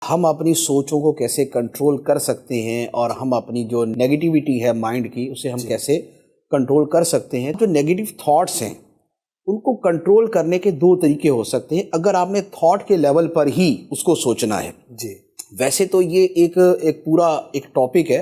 ہم اپنی سوچوں کو کیسے کنٹرول کر سکتے ہیں اور ہم اپنی جو نیگیٹیوٹی ہے مائنڈ کی اسے ہم کیسے کنٹرول کر سکتے ہیں. جو نیگیٹو تھاٹس ہیں ان کو کنٹرول کرنے کے دو طریقے ہو سکتے ہیں اگر آپ نے تھاٹ کے لیول پر ہی اس کو سوچنا ہے. ویسے تو یہ ایک پورا ایک ٹاپک ہے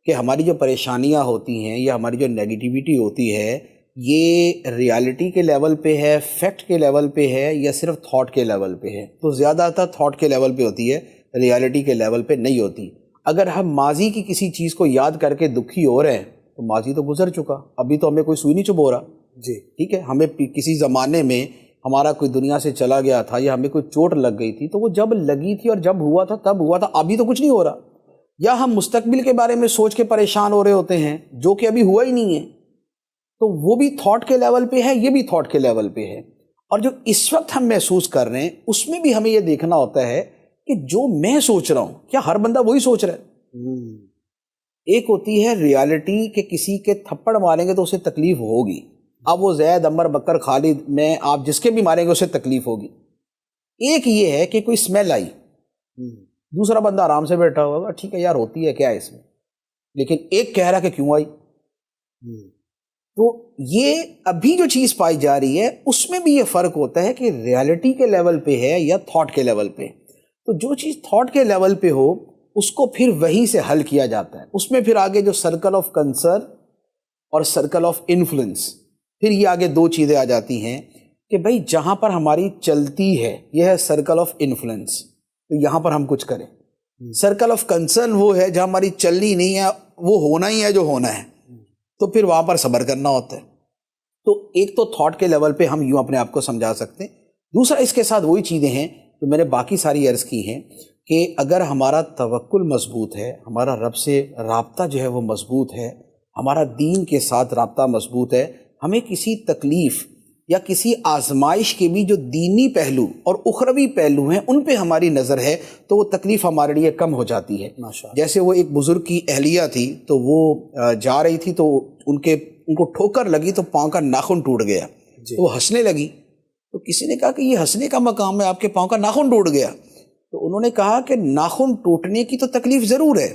کہ ہماری جو پریشانیاں ہوتی ہیں یا ہماری جو نیگیٹیوٹی ہوتی ہے یہ ریالٹی کے لیول پہ ہے، فیکٹ کے لیول پہ ہے یا صرف تھاٹ کے لیول پہ ہے. تو زیادہ تر تھاٹ کے لیول پہ ہوتی ہے، ریالٹی کے لیول پہ نہیں ہوتی. اگر ہم ماضی کی کسی چیز کو یاد کر کے دکھی ہو رہے ہیں تو ماضی تو گزر چکا، ابھی تو ہمیں کوئی سوئی نہیں چبھو رہا. ٹھیک ہے، ہمیں کسی زمانے میں ہمارا کوئی دنیا سے چلا گیا تھا یا ہمیں کوئی چوٹ لگ گئی تھی تو وہ جب لگی تھی اور جب ہوا تھا تب ہوا تھا، ابھی تو کچھ نہیں ہو رہا. یا ہم مستقبل کے بارے میں سوچ کے پریشان ہو رہے ہوتے ہیں جو کہ ابھی ہوا ہی نہیں ہے، تو وہ بھی تھاٹ کے لیول پہ ہے، یہ بھی تھاٹ کے لیول پہ ہے. اور جو اس وقت ہم محسوس کر رہے ہیں اس میں بھی ہمیں یہ دیکھنا ہوتا ہے کہ جو میں سوچ رہا ہوں کیا ہر بندہ وہی سوچ رہا ہے. ایک ہوتی ہے ریالٹی کہ کسی کے تھپڑ ماریں گے تو اسے تکلیف ہوگی، اب وہ زید، عمر، بکر، خالد میں آپ جس کے بھی ماریں گے اسے تکلیف ہوگی. ایک یہ ہے کہ کوئی اسمیل آئی، دوسرا بندہ آرام سے بیٹھا ہوگا، ٹھیک ہے یار ہوتی ہے کیا ہے اس میں، لیکن ایک کہہ رہا کہ کیوں آئی. تو یہ ابھی جو چیز پائی جا رہی ہے اس میں بھی یہ فرق ہوتا ہے کہ ریالٹی کے لیول پہ ہے یا تھاٹ کے لیول پہ. تو جو چیز تھاٹ کے لیول پہ ہو اس کو پھر وہیں سے حل کیا جاتا ہے. اس میں پھر آگے جو سرکل آف کنسرن اور سرکل آف انفلوئنس، پھر یہ آگے دو چیزیں آ جاتی ہیں کہ بھائی جہاں پر ہماری چلتی ہے یہ ہے سرکل آف انفلوئنس، تو یہاں پر ہم کچھ کریں. سرکل آف کنسرن وہ ہے جہاں ہماری چلنی نہیں ہے، وہ ہونا ہی ہے جو ہونا ہے، تو پھر وہاں پر صبر کرنا ہوتا ہے. تو ایک تو تھاٹ کے لیول پہ ہم یوں اپنے آپ کو سمجھا سکتے ہیں. دوسرا اس کے ساتھ وہی چیزیں ہیں جو میں نے باقی ساری عرض کی ہیں کہ اگر ہمارا توکل مضبوط ہے، ہمارا رب سے رابطہ جو ہے وہ مضبوط ہے، ہمارا دین کے ساتھ رابطہ مضبوط ہے، ہمیں کسی تکلیف یا کسی آزمائش کے بھی جو دینی پہلو اور اخروی پہلو ہیں ان پہ ہماری نظر ہے تو وہ تکلیف ہمارے لیے کم ہو جاتی ہے. جیسے وہ ایک بزرگ کی اہلیہ تھی تو وہ جا رہی تھی تو ان کو ٹھوکر لگی تو پاؤں کا ناخن ٹوٹ گیا. تو وہ ہنسنے لگی تو کسی نے کہا کہ یہ ہنسنے کا مقام ہے، آپ کے پاؤں کا ناخن ٹوٹ گیا. تو انہوں نے کہا کہ ناخن ٹوٹنے کی تو تکلیف ضرور ہے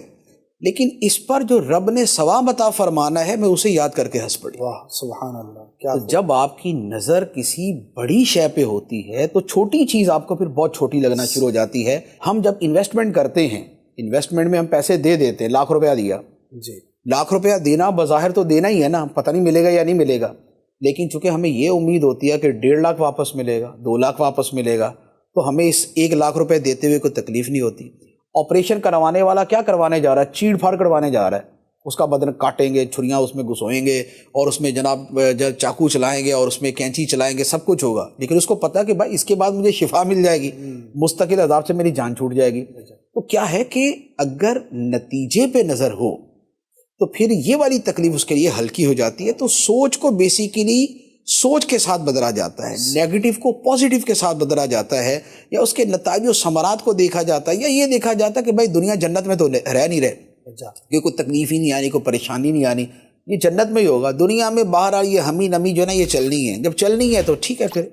لیکن اس پر جو رب نے ثواب عطا فرمانا ہے میں اسے یاد کر کے ہنس پڑی. واہ سبحان اللہ. کیا جب آپ کی نظر کسی بڑی شے پہ ہوتی ہے تو چھوٹی چیز آپ کو پھر بہت چھوٹی لگنا شروع ہو جاتی ہے. ہم جب انویسٹمنٹ کرتے ہیں، انویسٹمنٹ میں ہم پیسے دے دیتے ہیں، لاکھ روپیہ دیا، لاکھ روپیہ دینا بظاہر تو دینا ہی ہے نا، پتہ نہیں ملے گا یا نہیں ملے گا، لیکن چونکہ ہمیں یہ امید ہوتی ہے کہ 1.5 لاکھ واپس ملے گا، 2 لاکھ واپس ملے گا، تو ہمیں اس 1 لاکھ روپے دیتے ہوئے کوئی تکلیف نہیں ہوتی. آپریشن کروانے والا کیا کروانے جا رہا ہے؟ چیڑ پھاڑ کروانے جا رہا ہے. اس کا بدن کاٹیں گے، چھریاں اس میں گھسوئیں گے اور اس میں جناب چاقو چلائیں گے اور اس میں کینچی چلائیں گے، سب کچھ ہوگا، لیکن اس کو پتہ کہ بھائی اس کے بعد مجھے شفا مل جائے گی، مستقل عذاب سے میری جان چھوٹ جائے گی. تو کیا ہے کہ اگر نتیجے پہ نظر ہو تو پھر یہ والی تکلیف اس کے لیے ہلکی ہو جاتی ہے. تو سوچ کو بیسیکلی سوچ کے ساتھ بدلا جاتا ہے، نیگیٹو کو پازیٹیو کے ساتھ بدلا جاتا ہے، یا اس کے نتائج و ثمرات کو دیکھا جاتا ہے، یا یہ دیکھا جاتا ہے کہ بھائی دنیا جنت میں تو رہ نہیں رہے کہ کوئی تکلیف ہی نہیں آنی، کوئی پریشانی نہیں آنی، یہ جنت میں ہی ہوگا. دنیا میں باہر آ یہ ہمی نمی جو ہے نا یہ چلنی ہے، جب چلنی ہے تو ٹھیک ہے پھر